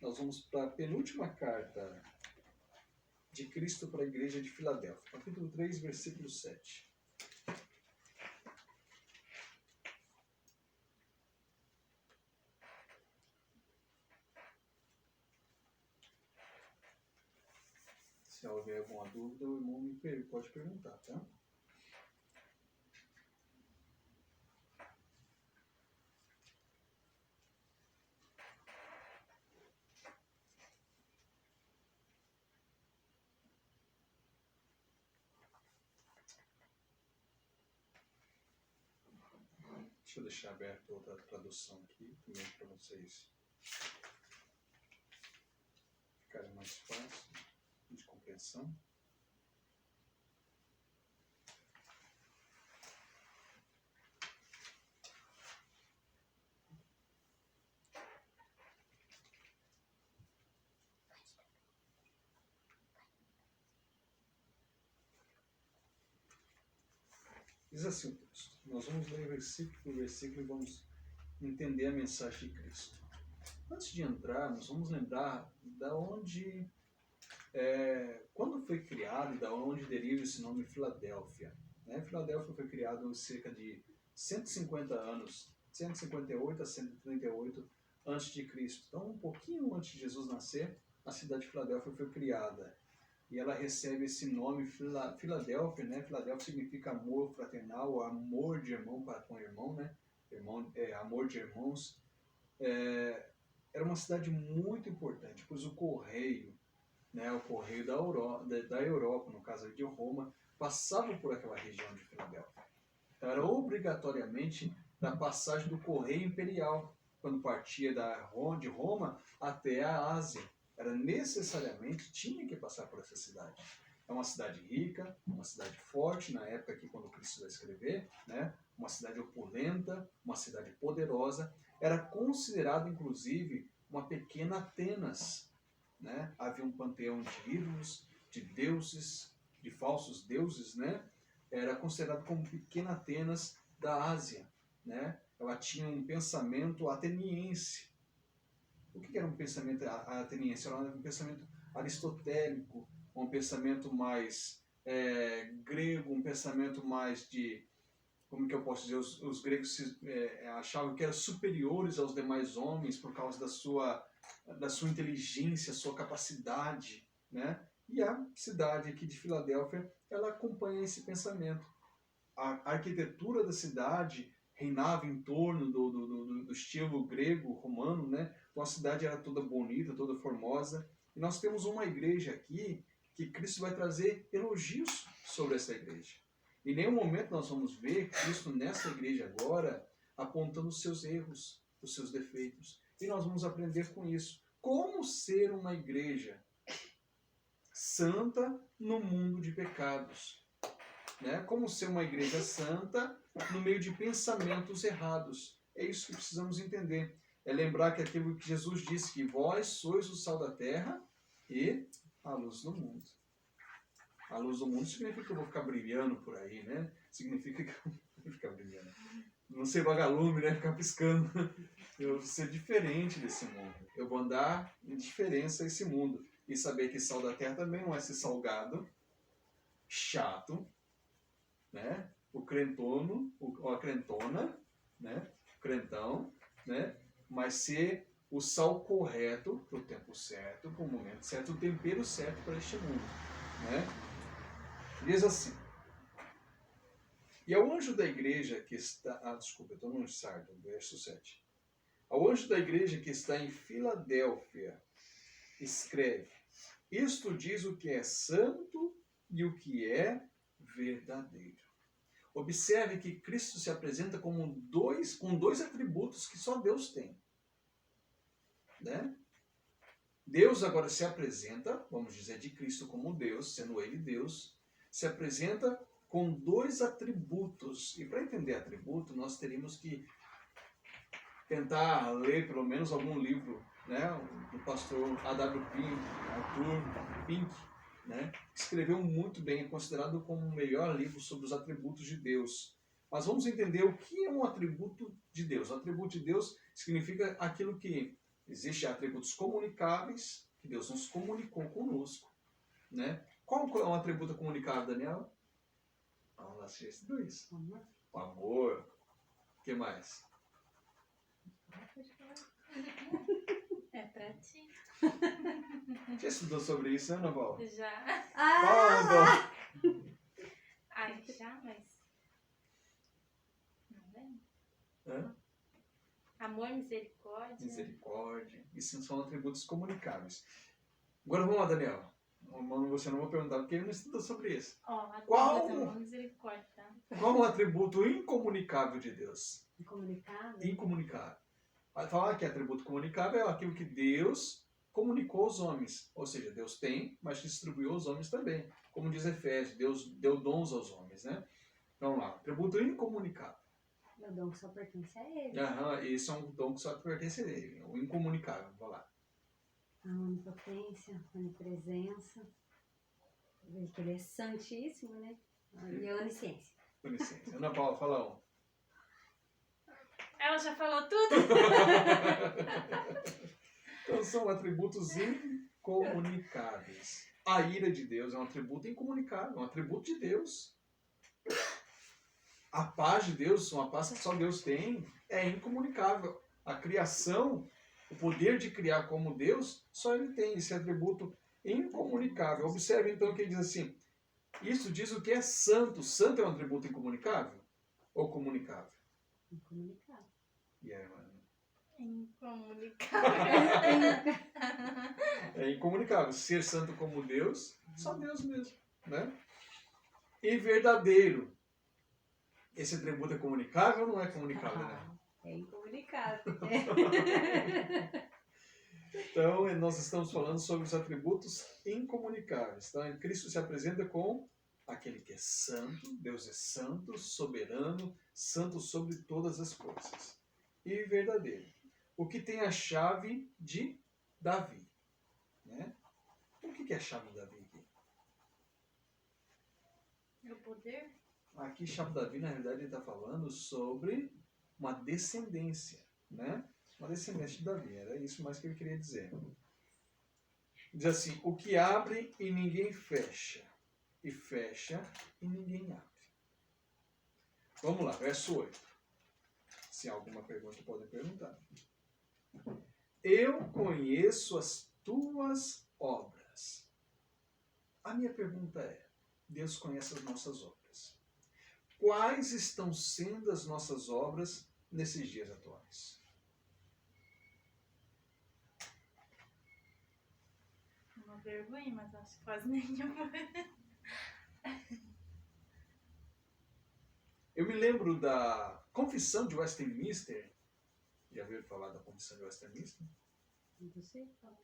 nós vamos para a penúltima carta de Cristo para a igreja de Filadélfia, capítulo 3, versículo 7. Se houver alguma dúvida, o irmão pode perguntar, tá? Deixa eu deixar aberto outra tradução aqui, também para vocês ficarem mais fácil de compreensão. Diz assim o texto. Nós vamos ler versículo por versículo e vamos entender a mensagem de Cristo. Antes de entrarmos, vamos lembrar da onde, quando foi criado e da onde deriva esse nome Filadélfia. Filadélfia foi criado em cerca de 150 anos, 158 a 138 a.C. Então, um pouquinho antes de Jesus nascer, a cidade de Filadélfia foi criada. E ela recebe esse nome Filadélfia, né? Filadélfia significa amor fraternal, amor de irmão para com irmão, né? Amor de irmãos. Era uma cidade muito importante, pois o correio, né? O correio da Europa, no caso de Roma, passava por aquela região de Filadélfia. Então era obrigatoriamente da passagem do correio imperial, quando partia de Roma até a Ásia. Tinha que passar por essa cidade. É uma cidade rica, uma cidade forte, na época aqui quando Cristo vai escrever, né? Uma cidade opulenta, uma cidade poderosa. Era considerado, inclusive, uma pequena Atenas, né? Havia um panteão de ídolos, de deuses, de falsos deuses, né? Era considerado como pequena Atenas da Ásia, né? Ela tinha um pensamento ateniense. O que era um pensamento ateniense? Era um pensamento aristotélico, um pensamento mais grego, um pensamento mais de, como que eu posso dizer, os gregos achavam que eram superiores aos demais homens por causa da sua inteligência, sua capacidade, né? E a cidade aqui de Filadélfia, ela acompanha esse pensamento. A arquitetura da cidade reinava em torno do estilo grego-romano, né? Então a cidade era toda bonita, toda formosa. E nós temos uma igreja aqui que Cristo vai trazer elogios sobre essa igreja. Em nenhum momento nós vamos ver Cristo nessa igreja agora apontando os seus erros, os seus defeitos. E nós vamos aprender com isso. Como ser uma igreja santa no mundo de pecados. Né? Como ser uma igreja santa no meio de pensamentos errados. É isso que precisamos entender. É lembrar que aquilo que Jesus disse, que vós sois o sal da terra e a luz do mundo. A luz do mundo significa que eu vou ficar brilhando por aí, né? Significa que eu vou ficar brilhando. Não ser vagalume, né? Ficar piscando. Eu vou ser diferente desse mundo. Eu vou andar em diferença a esse mundo. E saber que sal da terra também não é ser salgado, chato, né? O crentono, ou a crentona, né? O crentão, né? Mas ser o sal correto para o tempo certo, para o momento certo, o tempero certo para este mundo, né? Diz assim: e ao anjo da igreja que está... desculpa, eu estou no Sardo, verso 7. Ao anjo da igreja que está em Filadélfia, escreve: isto diz o que é santo e o que é verdadeiro. Observe que Cristo se apresenta com dois atributos que só Deus tem. Né? Deus agora se apresenta, vamos dizer, de Cristo como Deus, sendo Ele Deus, se apresenta com dois atributos. E para entender atributo, nós teríamos que tentar ler pelo menos algum livro, né, do pastor A.W. Pink, né, escreveu muito bem, é considerado como o melhor livro sobre os atributos de Deus. Mas vamos entender o que é um atributo de Deus. O atributo de Deus significa aquilo que Existem atributos comunicáveis que Deus nos comunicou conosco, né? Qual é um atributo comunicável, Daniel? Vamos lá, esses dois. O amor. O que mais? É pra ti. Já estudou sobre isso, né, Ana Paula? Já. Fala, Ana Paula. Ai, já, mas... Não lembro. Hã? Amor, misericórdia. Misericórdia. Isso são atributos comunicáveis. Agora vamos lá, Daniel. Você não vou perguntar porque ele não estudou sobre isso. Ó, Qual? amor, misericórdia, tá? Qual é o atributo incomunicável de Deus? Incomunicável? Incomunicável. Vai falar que atributo comunicável é aquilo que Deus comunicou aos homens. Ou seja, Deus tem, mas distribuiu aos homens também. Como diz Efésios, Deus deu dons aos homens, né? Então vamos lá, atributo incomunicável. O dom que só pertence a ele. Esse é um dom que só pertence a ele. O incomunicável, vamos lá. A onipotência, a onipresença. Que ele é santíssimo, né? E a onisciência. Com licença. Ana Paula, fala um. Ela já falou tudo? Então são atributos incomunicáveis. A ira de Deus é um atributo incomunicável, um atributo de Deus. A paz de Deus, uma paz que só Deus tem, é incomunicável. A criação, o poder de criar como Deus, só Ele tem esse atributo incomunicável. Observe então que ele diz assim, isso diz o que é santo. Santo é um atributo incomunicável ou comunicável? Incomunicável. E aí, mano? Incomunicável. É incomunicável. Ser santo como Deus, só Deus mesmo, né? E verdadeiro. Esse atributo é comunicável ou não é comunicável, né? É incomunicável. Então, nós estamos falando sobre os atributos incomunicáveis. Então, Cristo se apresenta com aquele que é santo, Deus é santo, soberano, santo sobre todas as coisas. E verdadeiro. O que tem a chave de Davi. Né? O que é a chave de Davi aqui? O poder? Aqui, chave de Davi, na realidade, ele está falando sobre uma descendência. Né? Uma descendência de Davi. Era isso mais que ele queria dizer. Diz assim, o que abre e ninguém fecha. E fecha e ninguém abre. Vamos lá, verso 8. Se há alguma pergunta, podem perguntar. Eu conheço as tuas obras. A minha pergunta é, Deus conhece as nossas obras. Quais estão sendo as nossas obras nesses dias atuais? Uma vergonha, mas acho que quase nenhuma. Eu me lembro da Confissão de Westminster. Já ouviram falar da Confissão de Westminster? Você fala.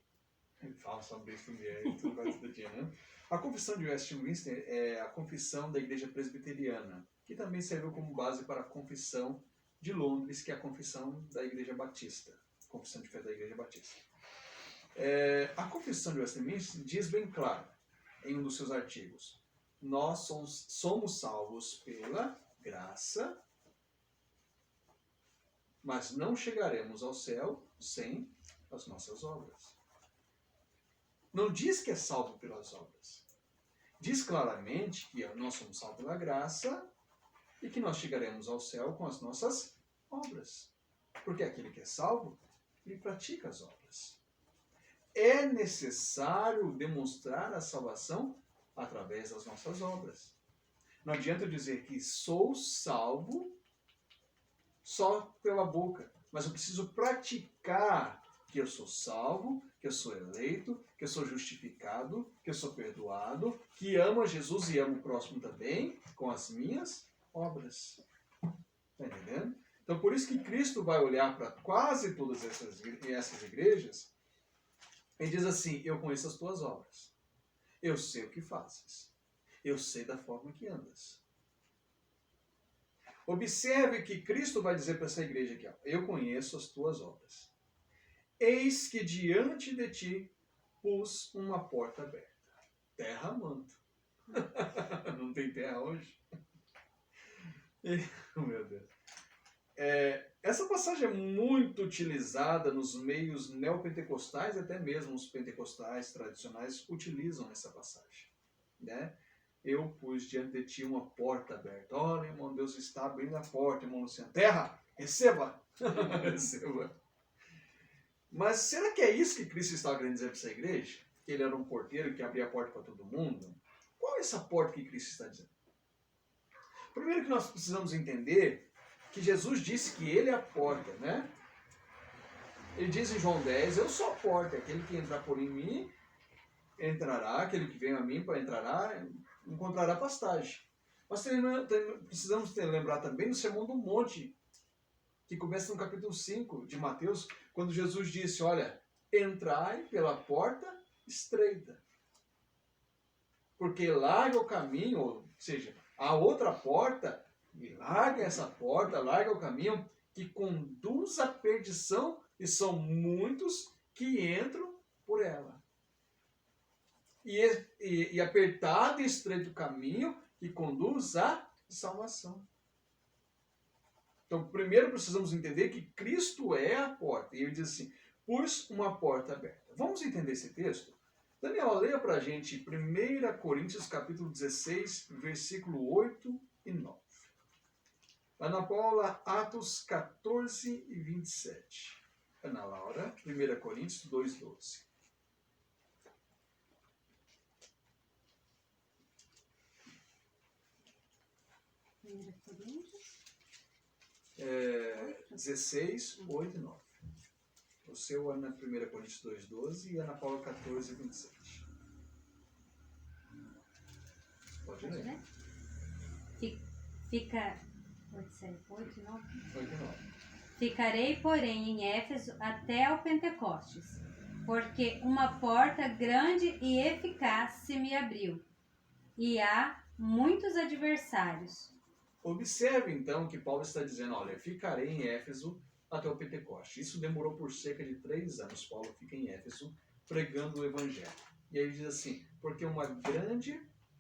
Ele fala sobre isso todo dia, né? A Confissão de Westminster é a confissão da Igreja Presbiteriana, que também serviu como base para a Confissão de Londres, que é a confissão da Igreja Batista. Confissão de Fé da Igreja Batista. A Confissão de Westminster diz bem claro, em um dos seus artigos, nós somos salvos pela graça, mas não chegaremos ao céu sem as nossas obras. Não diz que é salvo pelas obras. Diz claramente que nós somos salvos pela graça e que nós chegaremos ao céu com as nossas obras. Porque aquele que é salvo, ele pratica as obras. É necessário demonstrar a salvação através das nossas obras. Não adianta dizer que sou salvo só pela boca, mas eu preciso praticar que eu sou salvo, que eu sou eleito, que eu sou justificado, que eu sou perdoado, que amo a Jesus e amo o próximo também, com as minhas obras. Está entendendo? Então, por isso que Cristo vai olhar para quase todas essas igrejas e diz assim, eu conheço as tuas obras, eu sei o que fazes, eu sei da forma que andas. Observe que Cristo vai dizer para essa igreja aqui, ó, eu conheço as tuas obras. Eis que diante de ti pus uma porta aberta. Terra manto. Não tem terra hoje? Meu Deus. essa passagem é muito utilizada nos meios neopentecostais, até mesmo os pentecostais tradicionais utilizam essa passagem, né? Eu pus diante de ti uma porta aberta. Olha, irmão, Deus está abrindo a porta, irmão Luciano. Terra, receba! Receba. Mas será que é isso que Cristo estava querendo dizer para essa igreja? Que ele era um porteiro que abria a porta para todo mundo? Qual é essa porta que Cristo está dizendo? Primeiro que nós precisamos entender que Jesus disse que ele é a porta, né? Ele diz em João 10, eu sou a porta, aquele que entrar por em mim, entrará, aquele que vem a mim para entrará, encontrará pastagem. Mas precisamos lembrar também do Sermão do Monte, que começa no capítulo 5 de Mateus, quando Jesus disse, olha, entrai pela porta estreita. Porque larga o caminho, ou seja, a outra porta, e larga essa porta, larga o caminho que conduz à perdição, e são muitos que entram por ela. E apertado e estreito o caminho que conduz à salvação. Então, primeiro precisamos entender que Cristo é a porta. E ele diz assim, pus uma porta aberta. Vamos entender esse texto? Daniel, leia para a gente 1 Coríntios capítulo 16, versículo 8 e 9. Ana Paula, Atos 14 e 27. Ana Laura, 1 Coríntios 2, 12. Primeira Coríntios. 16, 8 e 9. O seu é na 1 Coríntios 2, 12 e Ana Paula 14, 27. Pode ler. Fica... Pode ser 8 e 9? 8 e 9. Ficarei, porém, em Éfeso até ao Pentecostes, porque uma porta grande e eficaz se me abriu, e há muitos adversários. Observe, então, que Paulo está dizendo, olha, ficarei em Éfeso até o Pentecoste. Isso demorou por cerca de 3 anos. Paulo fica em Éfeso pregando o Evangelho. E aí ele diz assim, porque uma grande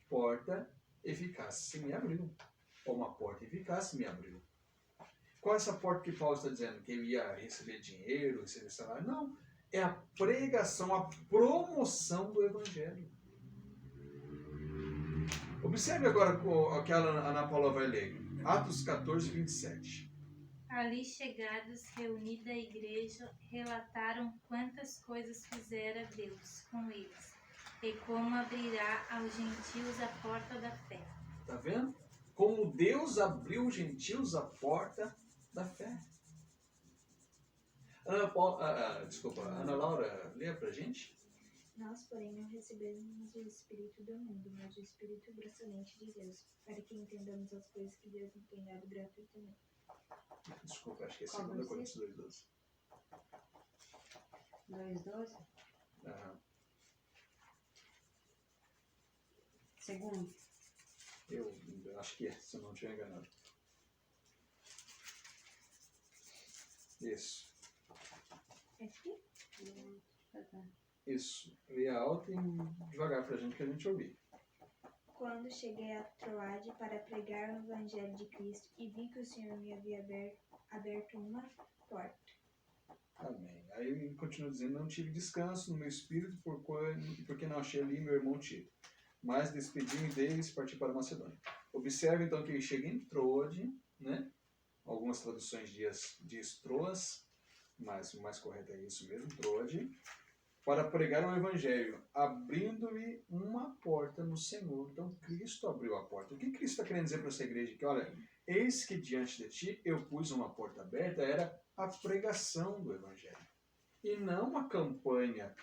porta eficaz se me abriu. Ou uma porta eficaz se me abriu. Qual é essa porta que Paulo está dizendo? Que ele ia receber dinheiro, receber salário? Não. É a pregação, a promoção do Evangelho. Observe agora o que a Ana Paula vai ler. Atos 14, 27. Ali chegados, reunida a igreja, relataram quantas coisas fizera Deus com eles, e como abrirá aos gentios a porta da fé. Está vendo? Como Deus abriu os gentios a porta da fé. Ana Laura, leia pra gente. Nós, porém, não recebemos o Espírito do mundo, mas o Espírito gratuitamente de Deus, para que entendamos as coisas que Deus nos tem dado gratuitamente. Desculpa, acho que é 2 Coríntios 2,12. 2:12? Segundo. Eu acho que é, se eu não estiver enganado. Isso. Isso. Leia alto e devagar pra gente, que a gente ouvir. Quando cheguei a Troade para pregar o Evangelho de Cristo e vi que o Senhor me havia aberto uma porta. Amém. Aí ele continua dizendo, não tive descanso no meu espírito, porque não achei ali meu irmão Tito. Mas despedi-me deles e parti para Macedônia. Observe então que ele chega em Troade, né? Algumas traduções diz Troas, mas o mais correto é isso mesmo, Troade, para pregar o Evangelho, abrindo-lhe uma porta no Senhor. Então Cristo abriu a porta. O que Cristo está querendo dizer para essa igreja? Que olha, eis que diante de ti eu pus uma porta aberta, era a pregação do Evangelho. E não uma campanha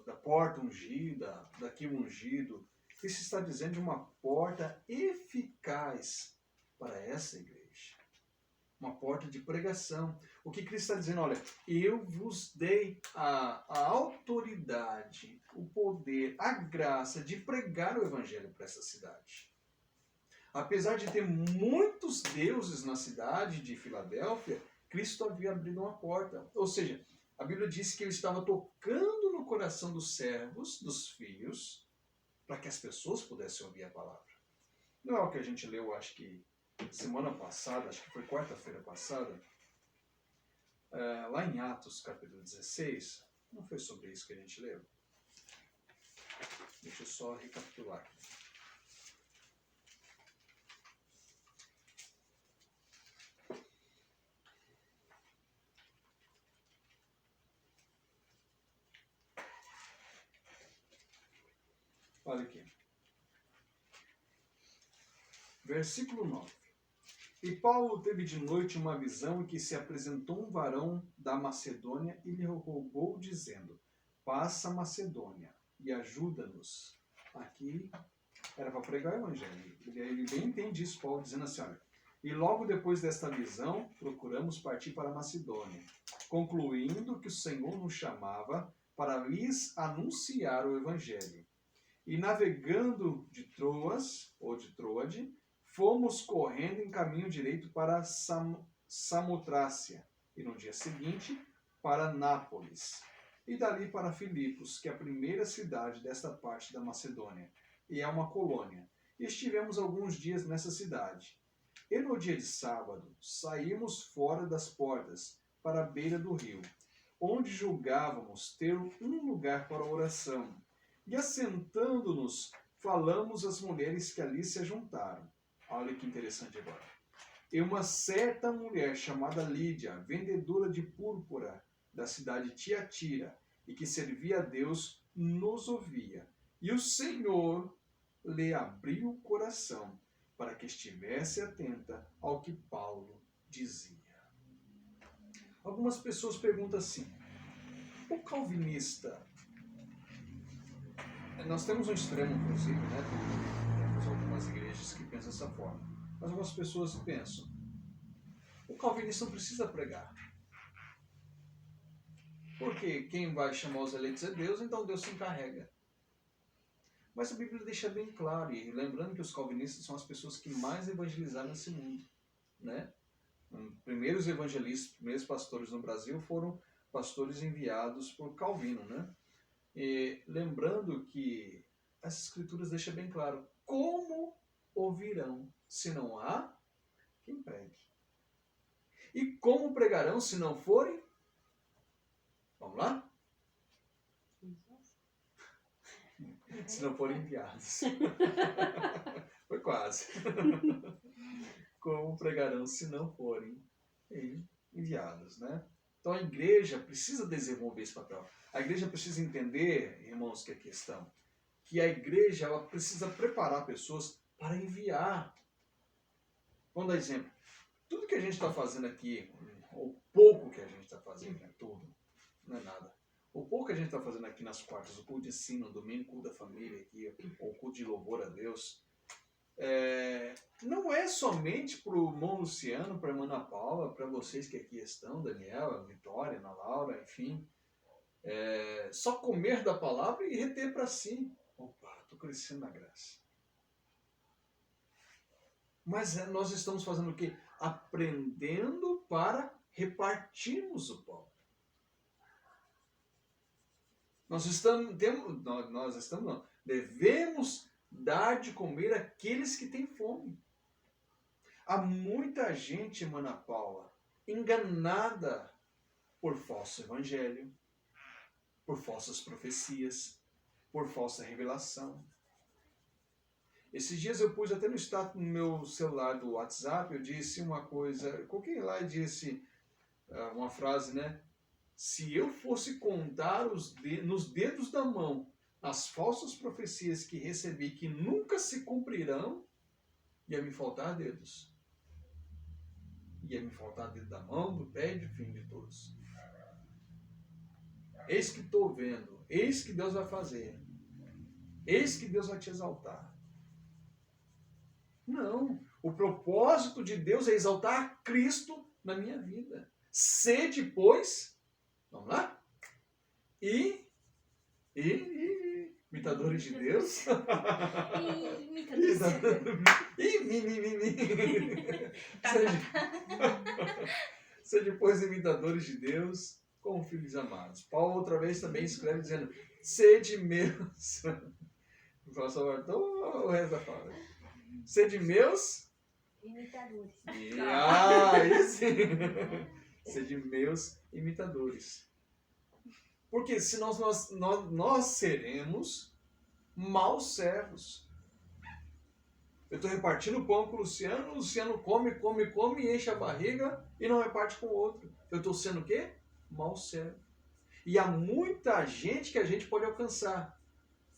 da porta ungida, daquilo ungido. Cristo está dizendo de uma porta eficaz para essa igreja. Uma porta de pregação. O que Cristo está dizendo? Olha, eu vos dei a autoridade, o poder, a graça de pregar o Evangelho para essa cidade. Apesar de ter muitos deuses na cidade de Filadélfia, Cristo havia abrido uma porta. Ou seja, a Bíblia diz que ele estava tocando no coração dos servos, dos filhos, para que as pessoas pudessem ouvir a palavra. Não é o que a gente leu, acho que semana passada, acho que foi quarta-feira passada, lá em Atos capítulo 16, não foi sobre isso que a gente leu? Deixa eu só recapitular aqui. Olha aqui. Versículo 9. E Paulo teve de noite uma visão em que se apresentou um varão da Macedônia e lhe rogou, dizendo: passa a Macedônia e ajuda-nos. Aqui era para pregar o evangelho. Ele bem entende isso, Paulo, dizendo assim: olha, e logo depois desta visão, procuramos partir para a Macedônia, concluindo que o Senhor nos chamava para lhes anunciar o evangelho. E navegando de Troas, ou de Troade, fomos correndo em caminho direito para Samotrácia, e no dia seguinte para Nápoles, e dali para Filipos, que é a primeira cidade desta parte da Macedônia, e é uma colônia. E estivemos alguns dias nessa cidade. E no dia de sábado, saímos fora das portas, para a beira do rio, onde julgávamos ter um lugar para oração. E assentando-nos, falamos às mulheres que ali se ajuntaram. Olha que interessante agora. E uma certa mulher chamada Lídia, vendedora de púrpura da cidade de Tiatira, e que servia a Deus, nos ouvia. E o Senhor lhe abriu o coração para que estivesse atenta ao que Paulo dizia. Algumas pessoas perguntam assim: o calvinista... Nós temos um extremo, inclusive, né? Temos algumas igrejas que pensam dessa forma. Mas algumas pessoas pensam: o calvinista não precisa pregar. Porque quem vai chamar os eleitos é Deus, então Deus se encarrega. Mas a Bíblia deixa bem claro, e lembrando que os calvinistas são as pessoas que mais evangelizaram nesse mundo, né? Primeiros evangelistas, primeiros pastores no Brasil foram pastores enviados por Calvino, né? E lembrando que as escrituras deixam bem claro: como ouvirão se não há quem pregue? E como pregarão se não forem? Vamos lá? Se não forem enviados. Foi quase. Como pregarão se não forem enviados, né? Então a igreja precisa desenvolver esse papel. A igreja precisa entender, irmãos, que a questão, que a igreja ela precisa preparar pessoas para enviar. Vamos dar exemplo. Tudo que a gente está fazendo aqui, ou pouco que a gente está fazendo, é tudo, não é nada. O pouco que a gente está fazendo aqui nas quartas, o culto de ensino, o domingo, o culto da família aqui, ou o culto de louvor a Deus, não é somente para o irmão Luciano, para a irmã Ana Paula, para vocês que aqui estão, Daniela, Vitória, Ana Laura, enfim. Só comer da palavra e reter para si. Opa, estou crescendo na graça. Mas nós estamos fazendo o quê? Aprendendo para repartirmos o pão. Devemos dar de comer àqueles que têm fome. Há muita gente, irmã Ana Paula, enganada por falso evangelho, por falsas profecias, por falsa revelação. Esses dias eu pus até no status no meu celular do WhatsApp, eu disse uma coisa, eu coloquei lá e disse uma frase, né? Se eu fosse contar nos dedos da mão as falsas profecias que recebi que nunca se cumprirão, ia me faltar dedos. Ia me faltar dedo da mão, do pé e do fim de todos. Eis que estou vendo, eis que Deus vai fazer, eis que Deus vai te exaltar. Não, o propósito de Deus é exaltar Cristo na minha vida. Sede, pois, vamos lá? Imitadores de Deus. Sede, pois, imitadores de Deus, como filhos amados. Paulo outra vez também escreve dizendo: sede meus. O resto da fala. Sede meus Imitadores. Aí sim. Ser de meus imitadores. Porque senão nós seremos maus servos. Eu estou repartindo o pão com o Luciano come, e enche a barriga e não reparte com o outro. Eu estou sendo o quê? Mau servo. E há muita gente que a gente pode alcançar.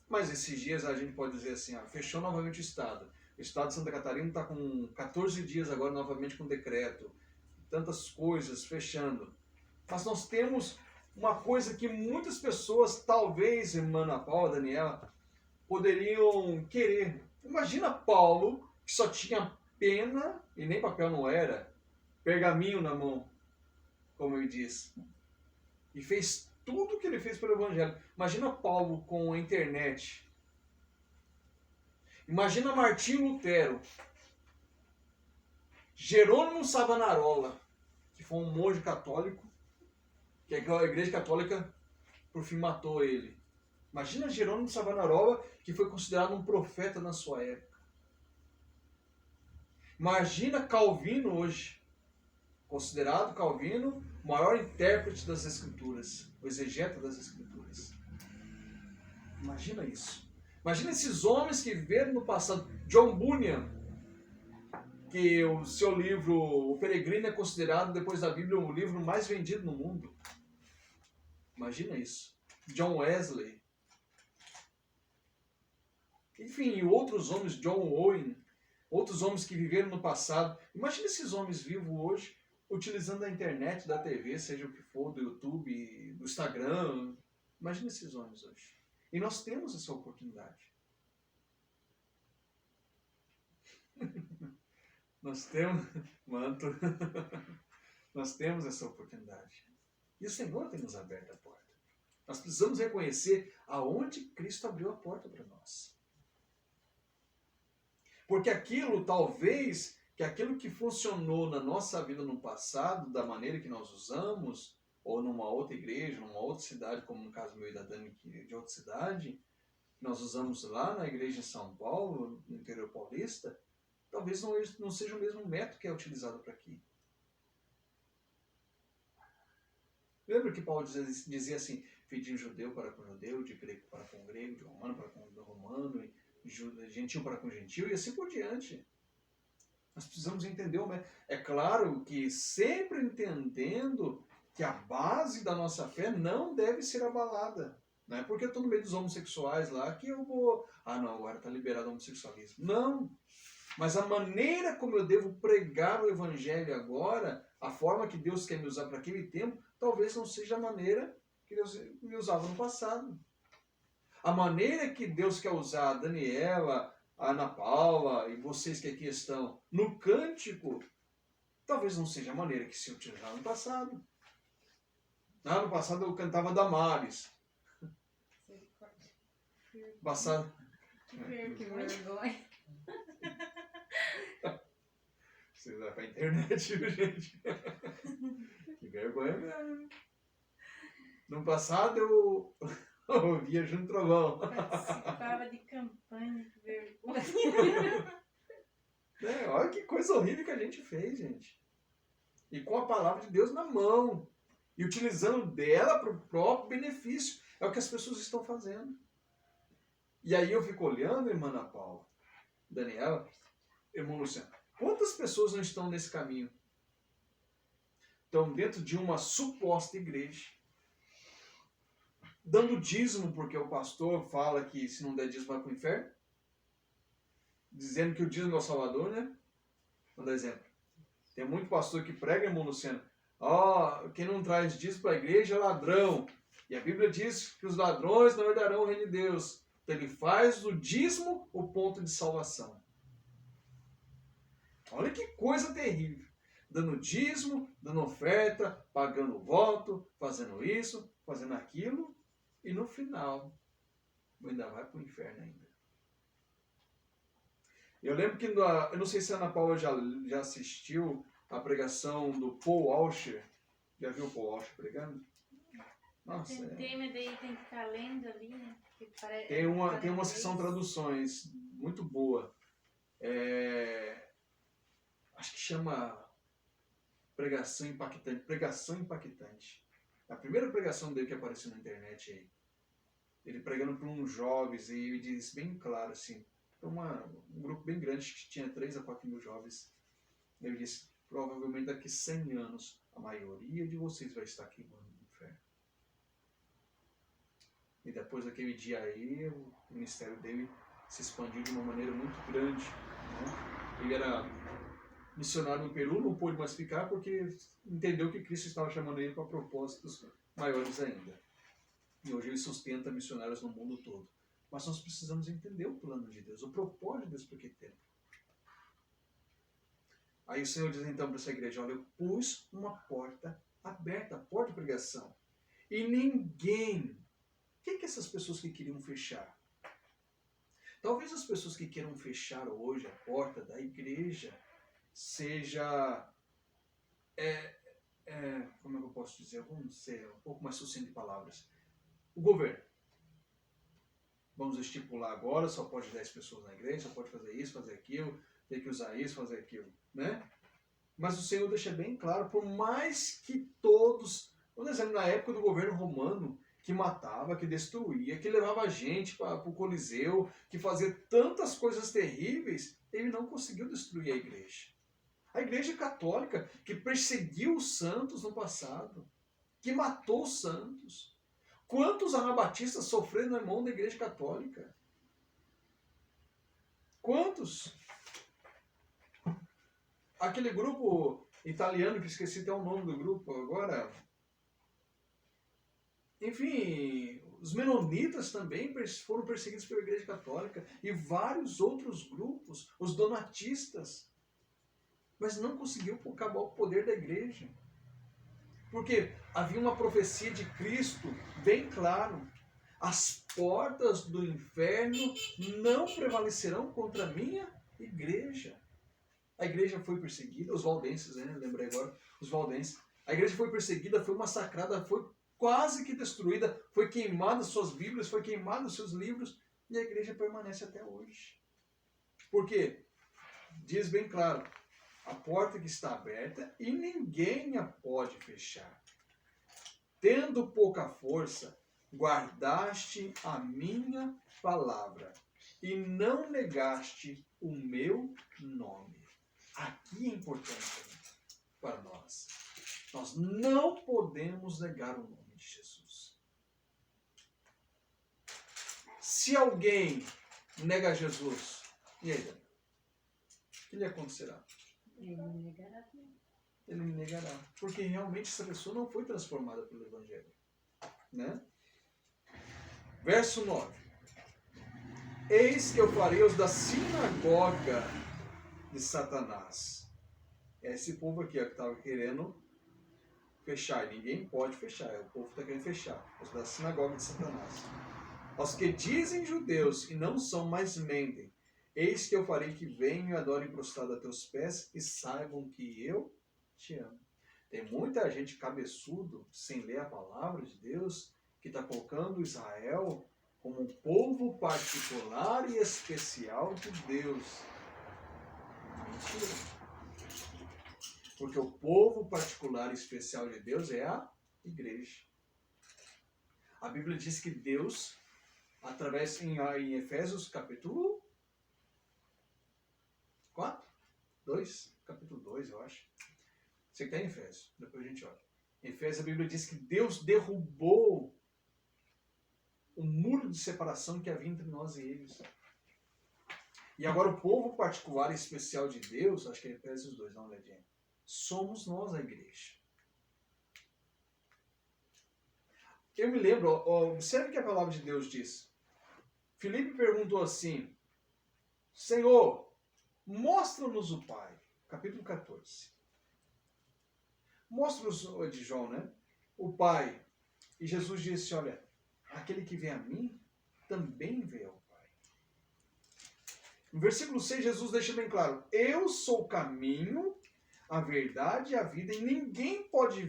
Mas esses dias a gente pode dizer assim, fechou novamente o Estado. O Estado de Santa Catarina está com 14 dias agora novamente com decreto. Tantas coisas fechando. Mas nós temos uma coisa que muitas pessoas, talvez, irmã Ana Paula, Daniela, poderiam querer. Imagina Paulo, que só tinha pena, e nem papel não era, pergaminho na mão, como ele diz. E fez tudo o que ele fez pelo Evangelho. Imagina Paulo com a internet. Imagina Martinho Lutero. Jerônimo Savonarola, que foi um monge católico, que a Igreja Católica, por fim, matou ele. Imagina Jerônimo Savonarola, que foi considerado um profeta na sua época. Imagina Calvino hoje, considerado Calvino o maior intérprete das Escrituras, o exegeta das Escrituras. Imagina isso. Imagina esses homens que viveram no passado. John Bunyan, que o seu livro, O Peregrino, é considerado, depois da Bíblia, o livro mais vendido no mundo. Imagina isso. John Wesley. Enfim, outros homens, John Owen, outros homens que viveram no passado. Imagina esses homens vivos hoje, utilizando a internet, da TV, seja o que for, do YouTube, do Instagram. Imagina esses homens hoje. E nós temos essa oportunidade. Nós temos, manto, nós temos essa oportunidade. E o Senhor tem nos aberto a porta. Nós precisamos reconhecer aonde Cristo abriu a porta para nós. Porque aquilo, talvez, que aquilo que funcionou na nossa vida no passado, da maneira que nós usamos, ou numa outra igreja, numa outra cidade, como no caso meu e da Dani, de outra cidade, nós usamos lá na igreja em São Paulo, no interior paulista, talvez não seja o mesmo método que é utilizado para aqui. Lembra que Paulo dizia assim, de judeu para com judeu, de grego para com grego, de romano para com romano, de gentil para com gentil, e assim por diante. Nós precisamos entender o método. É claro que sempre entendendo que a base da nossa fé não deve ser abalada. Não é porque eu estou no meio dos homossexuais lá que eu vou... não, agora está liberado o homossexualismo. Não! Mas a maneira como eu devo pregar o Evangelho agora, a forma que Deus quer me usar para aquele tempo, talvez não seja a maneira que Deus me usava no passado. A maneira que Deus quer usar a Daniela, a Ana Paula e vocês que aqui estão no cântico, talvez não seja a maneira que se utilizava no passado. No passado eu cantava Damares. Passado. Que vergonha. Você vai pra internet, viu, gente? Que vergonha mesmo. No passado eu ouvia Junto Trovão. Participava de campanha, que vergonha. Olha que coisa horrível que a gente fez, gente. E com a palavra de Deus na mão. E utilizando dela para o próprio benefício. É o que as pessoas estão fazendo. E aí eu fico olhando, irmã Ana Paula, Daniela, irmão Luciano, quantas pessoas não estão nesse caminho? Estão dentro de uma suposta igreja, dando dízimo, porque o pastor fala que se não der dízimo vai para o inferno, dizendo que o dízimo é o Salvador, né? Vou dar exemplo. Tem muito pastor que prega, irmão Luciano, quem não traz dízimo para a igreja é ladrão. E a Bíblia diz que os ladrões não herdarão o reino de Deus. Então ele faz do dízimo o ponto de salvação. Olha que coisa terrível. Dando dízimo, dando oferta, pagando voto, fazendo isso, fazendo aquilo. E no final, ainda vai para o inferno ainda. Eu lembro que, eu não sei se a Ana Paula já assistiu a pregação do Paul Washer. Já viu o Paul Washer pregando? Nossa, Tentei, mas daí tem que ficar lendo ali, né? Tem uma sessão traduções muito boa. acho que chama pregação impactante. Pregação impactante. A primeira pregação dele que apareceu na internet aí, ele pregando para uns jovens, e ele diz bem claro assim, para um grupo bem grande que tinha 3 a 4 mil jovens, ele disse, provavelmente daqui 100 anos a maioria de vocês vai estar queimando no inferno. E depois daquele dia aí, o ministério dele se expandiu de uma maneira muito grande, né? Ele era missionário no Peru, não pôde mais ficar porque entendeu que Cristo estava chamando ele para propósitos maiores ainda. E hoje ele sustenta missionários no mundo todo. Mas nós precisamos entender o plano de Deus, o propósito de Deus para aquele tempo. Aí o Senhor diz então para essa igreja, olha, eu pus uma porta aberta, a porta de pregação. E ninguém... O que essas pessoas que queriam fechar? Talvez as pessoas que queiram fechar hoje a porta da igreja seja... como é que eu posso dizer? Vamos ser um pouco mais sucinto de palavras. O governo. Vamos estipular agora, só pode 10 pessoas na igreja, só pode fazer isso, fazer aquilo, tem que usar isso, fazer aquilo, né? Mas o Senhor deixa bem claro, por mais que todos, por exemplo, na época do governo romano, que matava, que destruía, que levava gente para o Coliseu, que fazia tantas coisas terríveis, ele não conseguiu destruir a igreja. A igreja católica, que perseguiu os santos no passado, que matou os santos. Quantos anabatistas sofreram na mão da igreja católica? Quantos? Aquele grupo italiano, que esqueci até o nome do grupo agora. Enfim, os menonitas também foram perseguidos pela igreja católica. E vários outros grupos, os donatistas. Mas não conseguiu acabar o poder da igreja. Porque havia uma profecia de Cristo bem claro. As portas do inferno não prevalecerão contra a minha igreja. A igreja foi perseguida, os valdenses, né? Lembrei agora, os valdenses. A igreja foi perseguida, foi massacrada, foi quase que destruída, foi queimada suas bíblias, foi queimada seus livros, e a igreja permanece até hoje. Por quê? Diz bem claro, a porta que está aberta e ninguém a pode fechar. Tendo pouca força, guardaste a minha palavra e não negaste o meu nome. Aqui é importante para nós. Nós não podemos negar o nome de Jesus. Se alguém nega Jesus, e aí? O que lhe acontecerá? Ele me negará também. Ele me negará. Porque realmente essa pessoa não foi transformada pelo Evangelho. Né? Verso 9. Eis que eu farei os da sinagoga de Satanás. Esse povo aqui ó, que estava querendo fechar. E ninguém pode fechar. O povo está querendo fechar. Os da sinagoga de Satanás. Aos que dizem judeus e não são, mas mentem. Eis que eu farei que venham e adorem prostrado a teus pés e saibam que eu te amo. Tem muita gente cabeçudo, sem ler a palavra de Deus, que está colocando Israel como um povo particular e especial de Deus. Mentira. Porque o povo particular e especial de Deus é a igreja. A Bíblia diz que Deus, através em Efésios capítulo 4? 2? Capítulo 2, eu acho. Você que está em Efésios, depois a gente olha. Em Efésios a Bíblia diz que Deus derrubou o muro de separação que havia entre nós e eles. E agora o povo particular e especial de Deus, acho que é Efésios 2, dá uma olhadinha. Somos nós a igreja. Eu me lembro, observe o que a palavra de Deus diz. Filipe perguntou assim, Senhor, mostra-nos o Pai. Capítulo 14. Mostra-nos, de João, né? O Pai. E Jesus disse, olha, aquele que vem a mim, também vê ao Pai. No versículo 6, Jesus deixa bem claro, eu sou o caminho, a verdade e a vida, e ninguém pode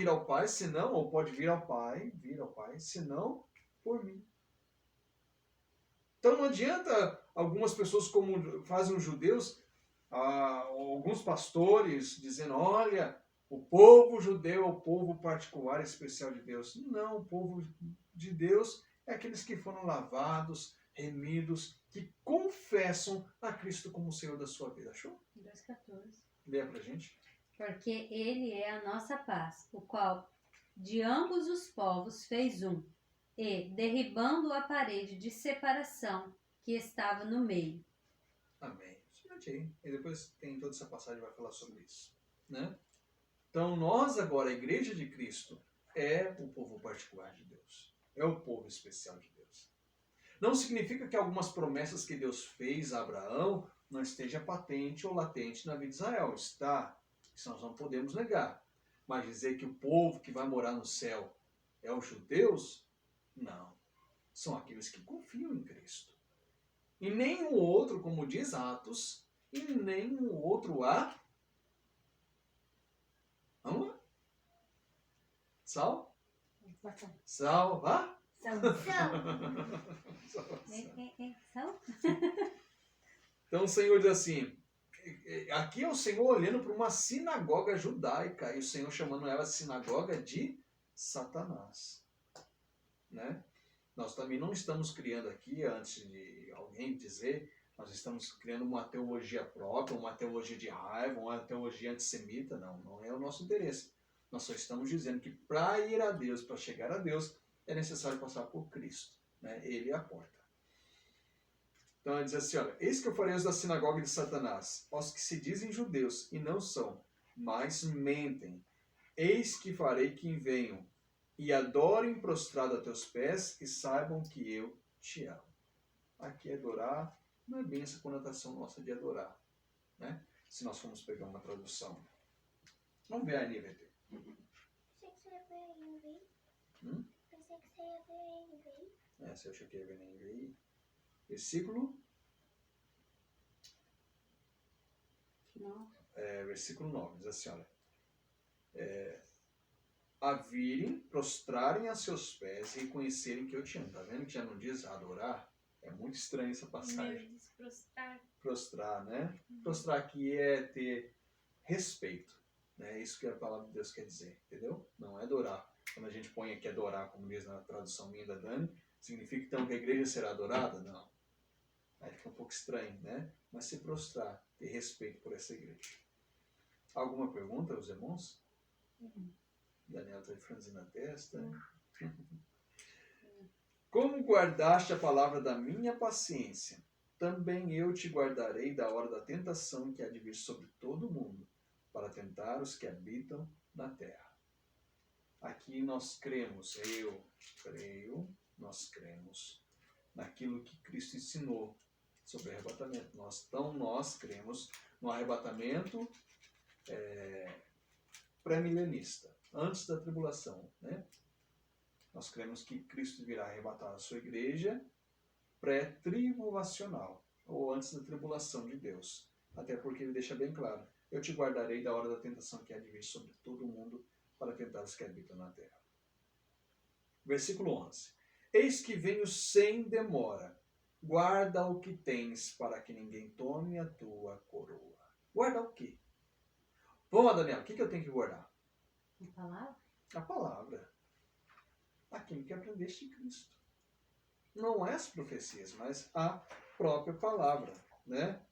ir ao Pai, senão, ou pode vir ao Pai, senão por mim. Então não adianta algumas pessoas, como fazem os judeus, alguns pastores dizendo, olha, o povo judeu é o povo particular especial de Deus. Não, o povo de Deus é aqueles que foram lavados, remidos, que confessam a Cristo como Senhor da sua vida. Achou? 2,14. Leia pra gente. Porque ele é a nossa paz, o qual de ambos os povos fez um, e, derribando a parede de separação que estava no meio. Amém. E depois tem toda essa passagem que vai falar sobre isso. Né? Então nós agora, a Igreja de Cristo, é o povo particular de Deus. É o povo especial de Deus. Não significa que algumas promessas que Deus fez a Abraão não esteja patente ou latente na vida de Israel. Está. Isso nós não podemos negar. Mas dizer que o povo que vai morar no céu é os judeus? Não. São aqueles que confiam em Cristo. E nenhum outro, como diz Atos, e nenhum outro há. Vamos lá? Sal? Salva? São? Então o Senhor diz assim, aqui é o Senhor olhando para uma sinagoga judaica, e o Senhor chamando ela de sinagoga de Satanás. Né? Nós também não estamos criando aqui, antes de alguém dizer, nós estamos criando uma teologia própria, uma teologia de raiva, uma teologia antissemita. Não, não é o nosso interesse. Nós só estamos dizendo que para ir a Deus, para chegar a Deus, é necessário passar por Cristo. Né? Ele é a porta. Então ele diz assim, olha, eis que eu farei os da sinagoga de Satanás, aos que se dizem judeus e não são, mas mentem. Eis que farei que venham e adorem prostrado a teus pés e saibam que eu te amo. Aqui adorar não é bem essa conotação nossa de adorar, né? Se nós formos pegar uma tradução. Vamos ver a NVT. Pensei que você ia ver NVI. Você achou que ia ver na NVI? Versículo? Não. Versículo 9. Diz assim, olha. A virem, prostrarem a seus pés e reconhecerem que eu te amo. Tá vendo que já não diz adorar? É muito estranho essa passagem. Diz prostrar. Prostrar, né? Prostrar aqui é ter respeito. É isso que a palavra de Deus quer dizer, entendeu? Não é adorar. Quando a gente põe aqui adorar, como diz na tradução minha da Dani, significa então que a igreja será adorada? Não. Aí fica um pouco estranho, né? Mas se prostrar, ter respeito por essa igreja. Alguma pergunta, os irmãos? Daniel está franzindo a testa. Como guardaste a palavra da minha paciência, também eu te guardarei da hora da tentação que há de vir sobre todo o mundo, para tentar os que habitam na terra. Aqui nós cremos, nós cremos naquilo que Cristo ensinou sobre o arrebatamento. Nós cremos no arrebatamento pré-milenista, antes da tribulação, né? Nós cremos que Cristo virá arrebatar a sua igreja pré-tribulacional, ou antes da tribulação de Deus. Até porque ele deixa bem claro, eu te guardarei da hora da tentação que há de vir sobre todo o mundo, para tentar os que habitam na terra. Versículo 11. Eis que venho sem demora, guarda o que tens, para que ninguém tome a tua coroa. Guarda o quê? Vamos lá, Daniel, o que eu tenho que guardar? A palavra? A palavra. Aquilo que aprendeste de Cristo. Não é as profecias, mas a própria palavra, né?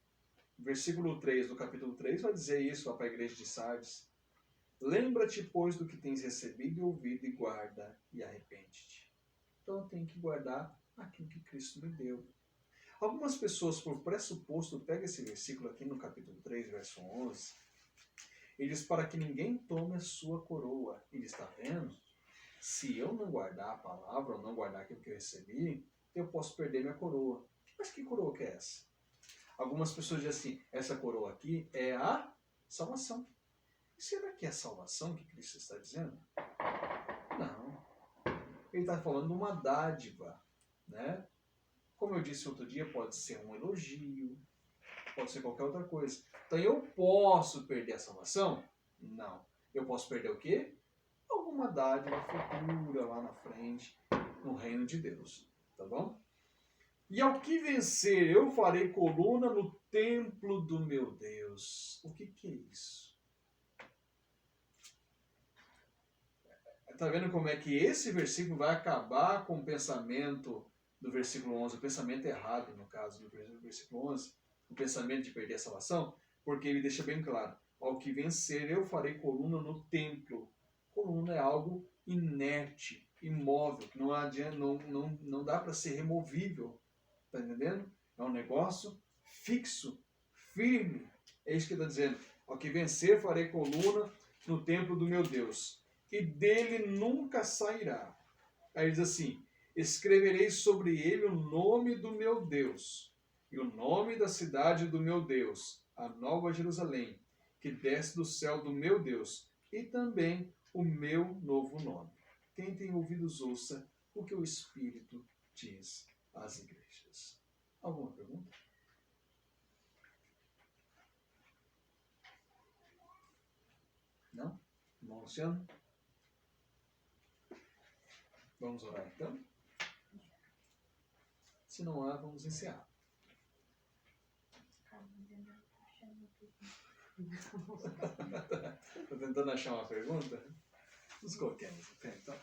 Versículo 3 do capítulo 3 vai dizer isso lá para a igreja de Sardes. Lembra-te, pois, do que tens recebido e ouvido, e guarda, e arrepende-te. Então eu tenho que guardar aquilo que Cristo me deu. Algumas pessoas, por pressuposto, pegam esse versículo aqui no capítulo 3, verso 11, e diz, para que ninguém tome a sua coroa. Ele está vendo? Se eu não guardar a palavra, ou não guardar aquilo que eu recebi, eu posso perder minha coroa. Mas que coroa que é essa? Algumas pessoas dizem assim, essa coroa aqui é a salvação. E será que é a salvação que Cristo está dizendo? Não. Ele está falando de uma dádiva, né? Como eu disse outro dia, pode ser um elogio, pode ser qualquer outra coisa. Então eu posso perder a salvação? Não. Eu posso perder o quê? Alguma dádiva futura lá na frente, no reino de Deus. Tá bom? E ao que vencer, eu farei coluna no templo do meu Deus. O que é isso? Está vendo como é que esse versículo vai acabar com o pensamento do versículo 11, o pensamento errado, no caso do versículo 11, o pensamento de perder a salvação? Porque ele deixa bem claro, ao que vencer eu farei coluna no templo. Coluna é algo inerte, imóvel, que não adianta, não dá para ser removível, tá entendendo? É um negócio fixo, firme, é isso que ele está dizendo, ao que vencer farei coluna no templo do meu Deus, e dele nunca sairá. Aí ele diz assim, escreverei sobre ele o nome do meu Deus, e o nome da cidade do meu Deus, a Nova Jerusalém, que desce do céu do meu Deus, e também o meu novo nome. Quem tem ouvidos, ouça o que o Espírito diz às igrejas. Alguma pergunta? Não? Irmão Luciano? Vamos orar então? Se não há, vamos encerrar. Estou tentando achar uma pergunta? Nos coloquemos, então.